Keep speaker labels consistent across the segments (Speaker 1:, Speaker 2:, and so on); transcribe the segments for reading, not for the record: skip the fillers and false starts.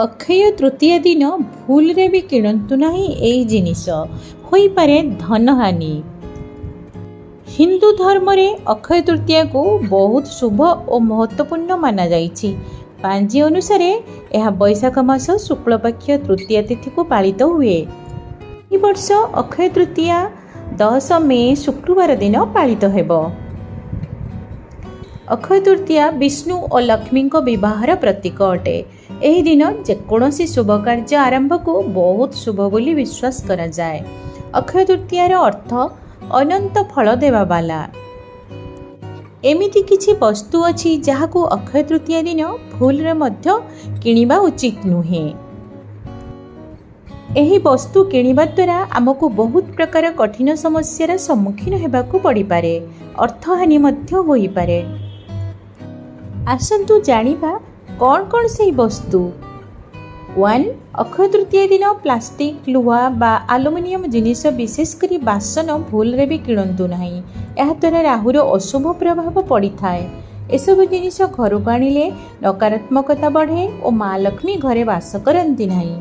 Speaker 1: ଅକ୍ଷୟ ତୃତୀୟା ଦିନ ଭୁଲରେ ବି କିଣନ୍ତୁ ନାହିଁ ଏହି ଜିନିଷ, ହୋଇପାରେ ଧନହାନି। ହିନ୍ଦୁ ଧର୍ମରେ ଅକ୍ଷୟ ତୃତୀୟାକୁ ବହୁତ ଶୁଭ ଓ ମହତ୍ତ୍ୱପୂର୍ଣ୍ଣ ମାନାଯାଇଛି। ପାଞ୍ଜି ଅନୁସାରେ ଏହା ବୈଶାଖ ମାସ ଶୁକ୍ଳପକ୍ଷ ତୃତୀୟା ତିଥିକୁ ପାଳିତ ହୁଏ। ଏହି ବର୍ଷ ଅକ୍ଷୟ ତୃତୀୟା 10 ମେ ଶୁକ୍ରବାର ଦିନ ପାଳିତ ହେବ। ଅକ୍ଷୟ ତୃତୀୟା ବିଷ୍ଣୁ ଓ ଲକ୍ଷ୍ମୀଙ୍କ ବିବାହର ପ୍ରତୀକ ଅଟେ। ଏହି ଦିନ ଯେକୌଣସି ଶୁଭ କାର୍ଯ୍ୟ ଆରମ୍ଭକୁ ବହୁତ ଶୁଭ ବୋଲି ବିଶ୍ୱାସ କରାଯାଏ। ଅକ୍ଷୟ ତୃତୀୟାର ଅର୍ଥ ଅନନ୍ତ ଫଳ ଦେବାବାଲା। ଏମିତି କିଛି ବସ୍ତୁ ଅଛି ଯାହାକୁ ଅକ୍ଷୟ ତୃତୀୟା ଦିନ ଭୁଲରେ ମଧ୍ୟ କିଣିବା ଉଚିତ ନୁହେଁ। ଏହି ବସ୍ତୁ କିଣିବା ଦ୍ୱାରା ଆମକୁ ବହୁତ ପ୍ରକାର କଠିନ ସମସ୍ୟାର ସମ୍ମୁଖୀନ ହେବାକୁ ପଡ଼ିପାରେ, ଅର୍ଥହାନି ମଧ୍ୟ ହୋଇପାରେ। ଆସନ୍ତୁ ଜାଣିବା କ'ଣ କ'ଣ ସେହି ବସ୍ତୁ। 1. ଅକ୍ଷୟ ତୃତୀୟା ଦିନ ପ୍ଲାଷ୍ଟିକ, ଲୁହା ବା ଆଲୁମିନିୟମ ଜିନିଷ ବିଶେଷ କରି ବାସନ ଭୁଲରେ ବି କିଣନ୍ତୁ ନାହିଁ। ଏହାଦ୍ୱାରା ରାହୁର ଅଶୁଭ ପ୍ରଭାବ ପଡ଼ିଥାଏ। ଏସବୁ ଜିନିଷ ଘରକୁ ଆଣିଲେ ନକାରାତ୍ମକତା ବଢ଼େ ଓ ମା ଲକ୍ଷ୍ମୀ ଘରେ ବାସ କରନ୍ତି ନାହିଁ।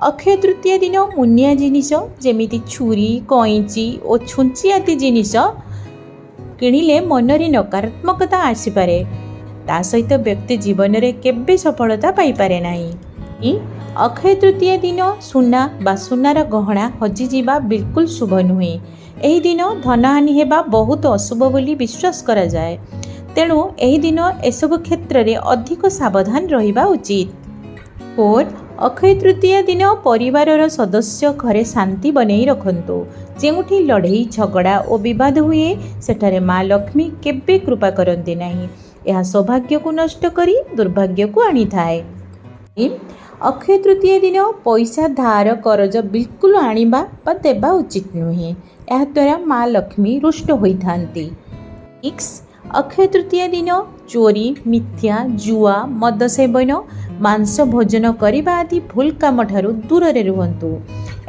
Speaker 1: ଅକ୍ଷୟ ତୃତୀୟା ଦିନ ମୁନିଆ ଜିନିଷ ଯେମିତି ଛୁରୀ, କଇଁଚି ଓ ଛୁଞ୍ଚି ଆଦି ଜିନିଷ କିଣିଲେ ମନରେ ନକାରାତ୍ମକତା ଆସିପାରେ। ତା ସହିତ ବ୍ୟକ୍ତି ଜୀବନରେ କେବେ ସଫଳତା ପାଇପାରେ ନାହିଁ। ଅକ୍ଷୟ ତୃତୀୟା ଦିନ ସୁନା ବା ସୁନାର ଗହଣା ହଜିଯିବା ବିଲକୁଲ ଶୁଭ ନୁହେଁ। ଏହି ଦିନ ଧନହାନି ହେବା ବହୁତ ଅଶୁଭ ବୋଲି ବିଶ୍ୱାସ କରାଯାଏ। ତେଣୁ ଏହି ଦିନ ଏସବୁ କ୍ଷେତ୍ରରେ ଅଧିକ ସାବଧାନ ରହିବା ଉଚିତ। 4. ଅକ୍ଷୟ ତୃତୀୟା ଦିନ ପରିବାରର ସଦସ୍ୟ ଘରେ ଶାନ୍ତି ବନେଇ ରଖନ୍ତୁ। ଯେଉଁଠି ଲଢ଼େଇ, ଝଗଡ଼ା ଓ ବିବାଦ ହୁଏ ସେଠାରେ ମା ଲକ୍ଷ୍ମୀ କେବେ କୃପା କରନ୍ତି ନାହିଁ। ଏହା ସୌଭାଗ୍ୟକୁ ନଷ୍ଟ କରି ଦୁର୍ଭାଗ୍ୟକୁ ଆଣିଥାଏ। ଅକ୍ଷୟ ତୃତୀୟା ଦିନ ପଇସା ଧାର କରଜ ବିଲକୁଲ ଆଣିବା ବା ଦେବା ଉଚିତ ନୁହେଁ। ଏହାଦ୍ୱାରା ମା ଲକ୍ଷ୍ମୀ ରୁଷ୍ଟ ହୋଇଥାନ୍ତି। 6. ଅକ୍ଷୟ ତୃତୀୟା ଦିନ ଚୋରି, ମିଥ୍ୟା, ଜୁଆ, ମଦ ସେବନ, ମାଂସ ଭୋଜନ କରିବା ଆଦି ଭୁଲ କାମଠାରୁ ଦୂରରେ ରୁହନ୍ତୁ।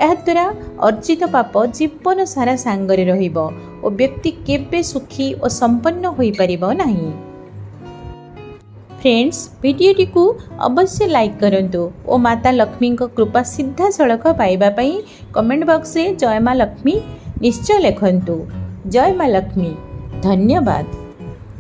Speaker 1: ଏହାଦ୍ୱାରା ଅର୍ଜିତ ପାପ ଜୀବନ ସାରା ସାଙ୍ଗରେ ରହିବ ଓ ବ୍ୟକ୍ତି କେବେ ସୁଖୀ ଓ ସମ୍ପନ୍ନ ହୋଇପାରିବ ନାହିଁ। फ्रेंड्स, वीडियोटी अवश्य लाइक करंतु और माता लक्ष्मी कृपा सीधासलख पाइबा पई कमेंट बॉक्स रे जय माँ लक्ष्मी निश्चय लिखंतु। जय माँ लक्ष्मी। धन्यवाद।